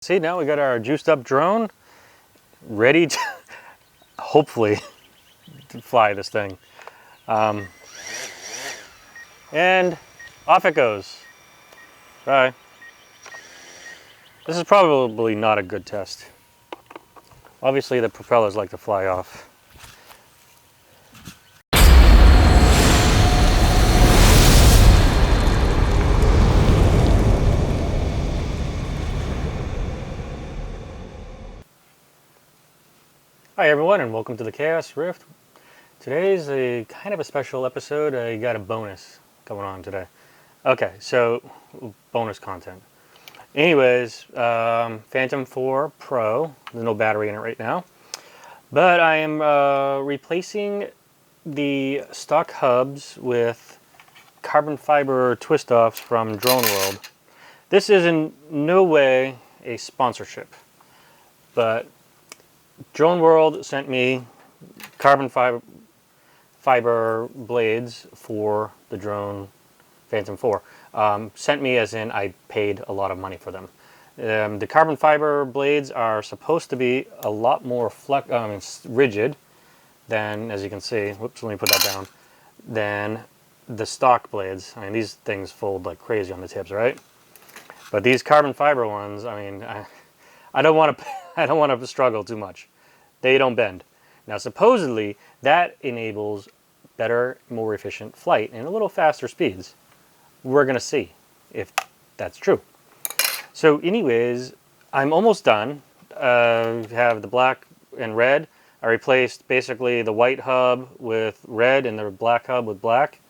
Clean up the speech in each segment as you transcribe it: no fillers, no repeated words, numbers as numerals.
See, now we got our juiced up drone ready to hopefully to fly this thing. And off it goes. Bye. This is probably not a good test. Obviously the propellers like to fly off. Hi everyone and welcome to the Chaos Rift. Today's a kind of a special episode. I got a bonus going on today. Okay, so bonus content. Anyways, Phantom 4 Pro, there's no battery in it right now, but I am replacing the stock hubs with carbon fiber twist-offs from Drone World. This is in no way a sponsorship, but Drone World sent me carbon fiber blades for the drone Phantom 4. Sent me as in I paid a lot of money for them. The carbon fiber blades are supposed to be a lot more rigid than, as you can see, whoops, let me put that down, than the stock blades. I mean, these things fold like crazy on the tips, right? But these carbon fiber ones, I mean, I don't want to struggle too much. They don't bend. Now, supposedly, that enables better, more efficient flight and a little faster speeds. We're going to see if that's true. So anyways, I'm almost done. Have the black and red. I replaced basically the white hub with red and the black hub with black.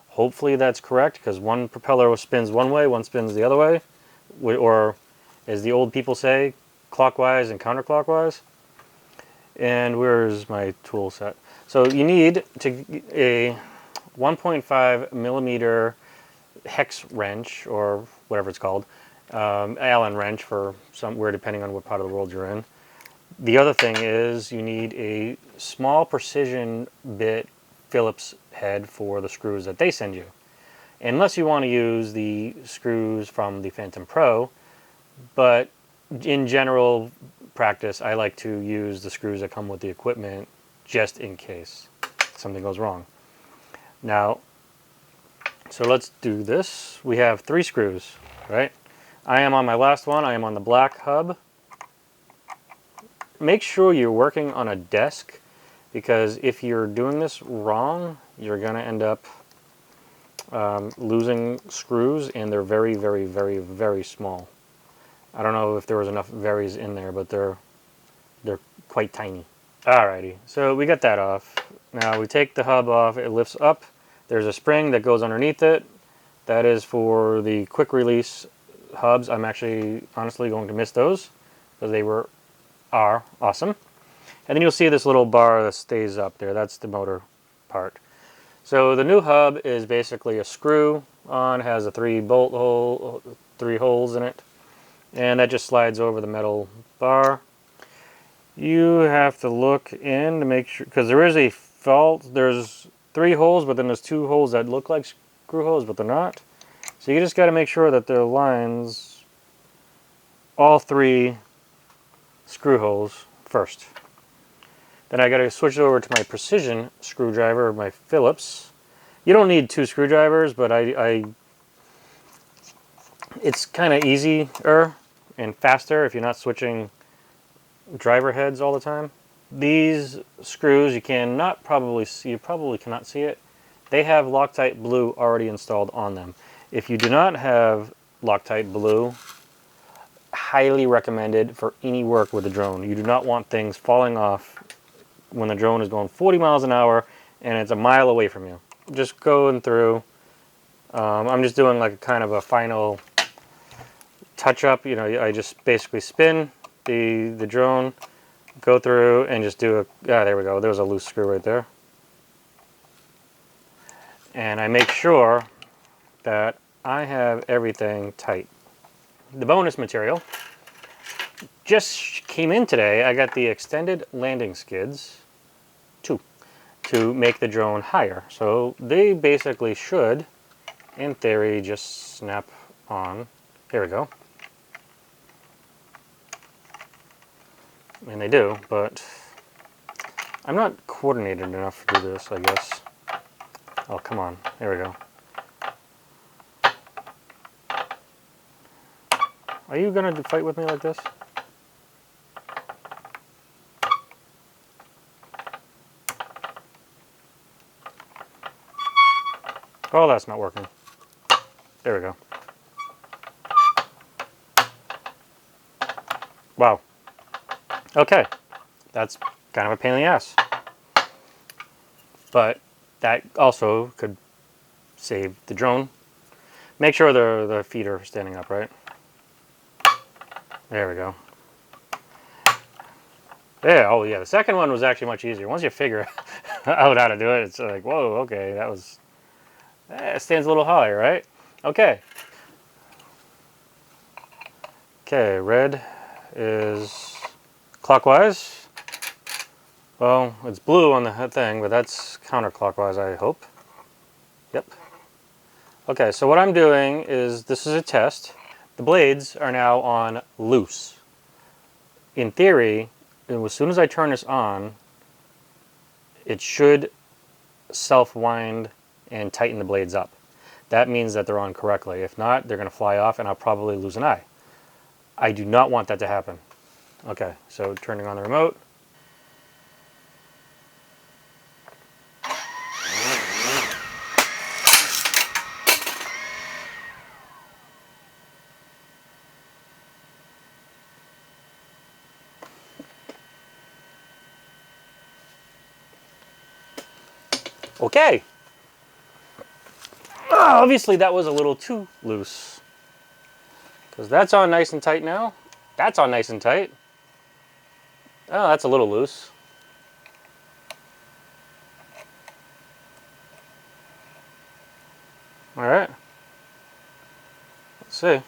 Hopefully that's correct, because one propeller spins one way, one spins the other way. Or, as the old people say, clockwise and counterclockwise. And where's my tool set? So you need a 1.5 millimeter hex wrench, or whatever it's called, Allen wrench for somewhere, depending on what part of the world you're in. The other thing is you need a small precision bit Phillips head for the screws that they send you. Unless you want to use the screws from the Phantom Pro, but in general practice, I like to use the screws that come with the equipment just in case something goes wrong. Now, so let's do this. We have 3 screws, right? I am on my last one. I am on the black hub. Make sure you're working on a desk, because if you're doing this wrong, you're going to end up losing screws, and they're very, very, very, very small. I don't know if there was enough varies in there, but they're quite tiny. Alrighty, so we got that off. Now we take the hub off, it lifts up. There's a spring that goes underneath it. That is for the quick release hubs. I'm actually honestly going to miss those, because they are awesome. And then you'll see this little bar that stays up there. That's the motor part. So the new hub is basically a screw on, has a 3 holes in it. And that just slides over the metal bar. You have to look in to make sure, because there is a fault. There's 3 holes, but then there's 2 holes that look like screw holes, but they're not. So you just got to make sure that the lines, all 3 screw holes first. Then I got to switch it over to my precision screwdriver, my Phillips. You don't need 2 screwdrivers, but it's kind of easier and faster if you're not switching driver heads all the time. These screws, you probably cannot see it. They have Loctite Blue already installed on them. If you do not have Loctite Blue, highly recommended for any work with a drone. You do not want things falling off when the drone is going 40 miles an hour and it's a mile away from you. Just going through. I'm just doing like a kind of a final touch up. You know, I just basically spin the drone, go through and just do there we go. There's a loose screw right there. And I make sure that I have everything tight. The bonus material just came in today. I got the extended landing skids, 2, to make the drone higher. So they basically should, in theory, just snap on. Here we go. and they do, but I'm not coordinated enough to do this, I guess. Oh, come on. There we go. Are you going to fight with me like this? Oh, that's not working. There we go. Wow. Okay. That's kind of a pain in the ass. But that also could save the drone. Make sure the feet are standing up, right? There we go. Yeah, oh yeah, the second one was actually much easier. Once you figure out how to do it, it's like, whoa, okay, that was... it stands a little high, right? Okay. Okay, red is clockwise. Well, it's blue on the thing, but that's counterclockwise, I hope. Yep. Okay, so what I'm doing is, this is a test. The blades are now on loose. In theory, as soon as I turn this on, it should self-wind and tighten the blades up. That means that they're on correctly. If not, they're going to fly off and I'll probably lose an eye. I do not want that to happen. Okay, so turning on the remote. Okay. Oh, obviously that was a little too loose. Because that's on nice and tight now. That's on nice and tight. Oh, that's a little loose. All right. Let's see.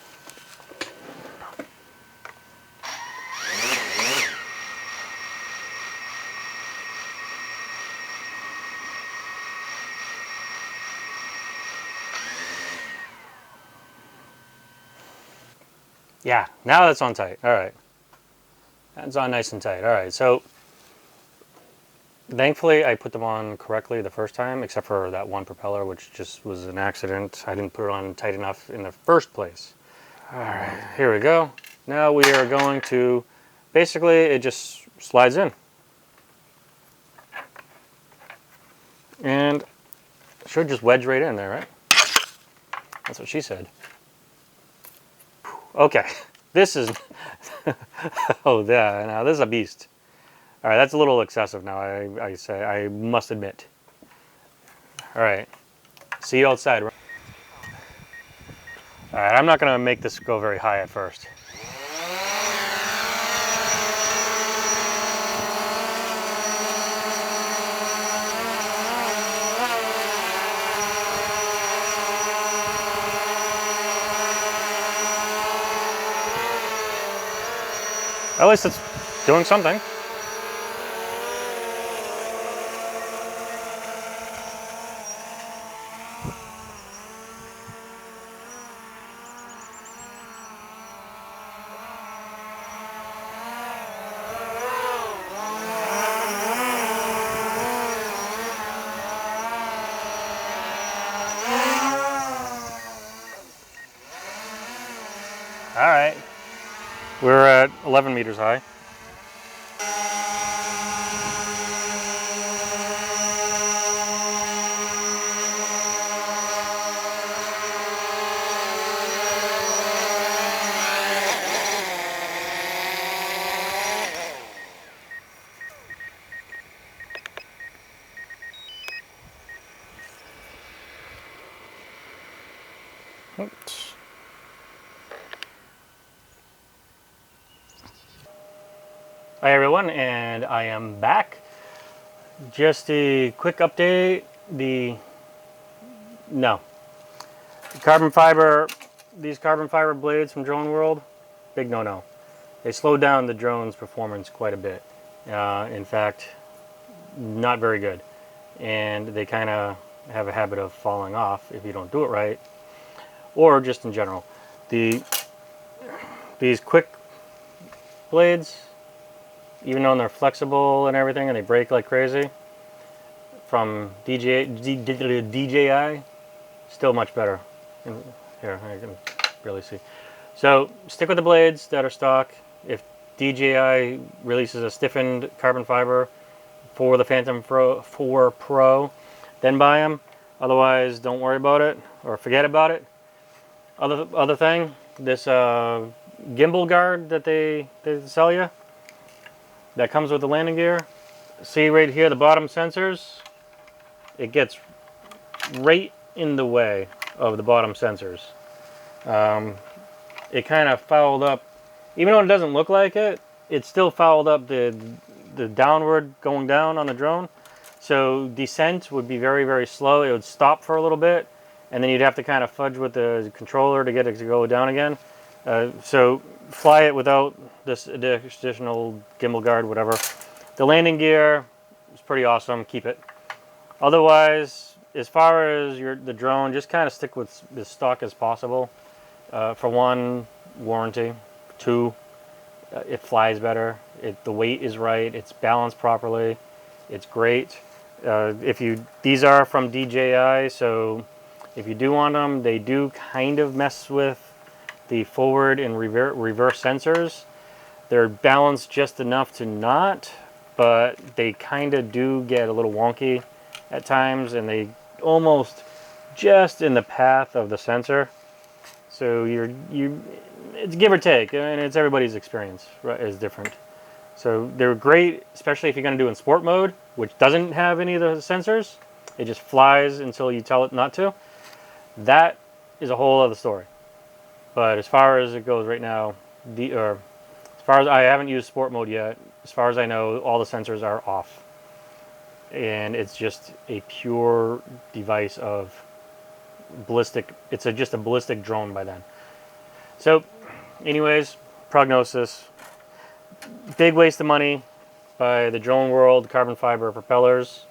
Yeah, now that's on tight. All right. That's on nice and tight. All right, so thankfully I put them on correctly the first time, except for that one propeller, which just was an accident. I didn't put it on tight enough in the first place. All right, here we go. Now we are going to, basically it just slides in. And it should just wedge right in there, right? That's what she said. Okay, this is, oh yeah, now this is a beast. All right, that's a little excessive now, I must admit. All right, see you outside. All right, I'm not gonna make this go very high at first. At least it's doing something. All right, we're at 11 meters high. Oops. Hi everyone, and I am back. Just a quick update. The carbon fiber, these carbon fiber blades from Drone World, big no-no. They slowed down the drone's performance quite a bit. In fact, not very good. And they kind of have a habit of falling off if you don't do it right, or just in general. These quick blades, even though they're flexible and everything and they break like crazy, from DJI, still much better. Here, I can barely see. So stick with the blades that are stock. If DJI releases a stiffened carbon fiber for the Phantom 4 Pro, then buy them. Otherwise, don't worry about it or forget about it. Other thing, this gimbal guard that they sell you, that comes with the landing gear. See right here, the bottom sensors, it gets right in the way of the bottom sensors. It kind of fouled up, even though it doesn't look like it, it still fouled up the downward going down on the drone. So descent would be very, very slow. It would stop for a little bit, and then you'd have to kind of fudge with the controller to get it to go down again. So fly it without this additional gimbal guard, whatever. The landing gear is pretty awesome. Keep it. Otherwise, as far as the drone, just kind of stick with as stock as possible. For one, warranty. Two, it flies better. The weight is right. It's balanced properly. It's great. These are from DJI, so if you do want them, they do kind of mess with the forward and reverse sensors. They're balanced just enough to not, but they kind of do get a little wonky at times, and they almost just in the path of the sensor. So it's give or take, and it's everybody's experience, right, is different. So they're great, especially if you're going to do in sport mode, which doesn't have any of the sensors. It just flies until you tell it not to. That is a whole other story. But as far as it goes right now, as far as I haven't used sport mode yet, as far as I know, all the sensors are off. And it's just a pure device of ballistic. It's just a ballistic drone by then. So anyways, prognosis. Big waste of money by the drone world, Carbon Fiber Propellers.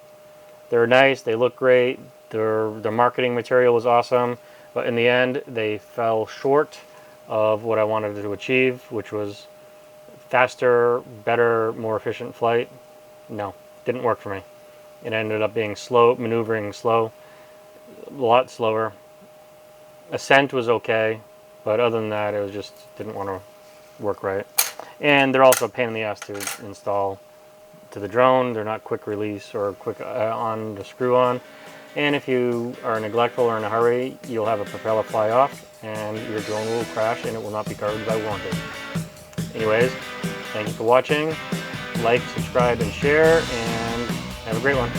They're nice, they look great, their marketing material was awesome, but in the end they fell short of what I wanted to achieve, which was faster, better, more efficient flight. No, didn't work for me. It ended up being slow, maneuvering slow, a lot slower. Ascent was okay, but other than that, it was just didn't want to work right. And they're also a pain in the ass to install to the drone. They're not quick release or quick on the screw on. And if you are neglectful or in a hurry, you'll have a propeller fly off and your drone will crash and it will not be covered by warranty. Anyways, thank you for watching. Like, subscribe, and share, and have a great one.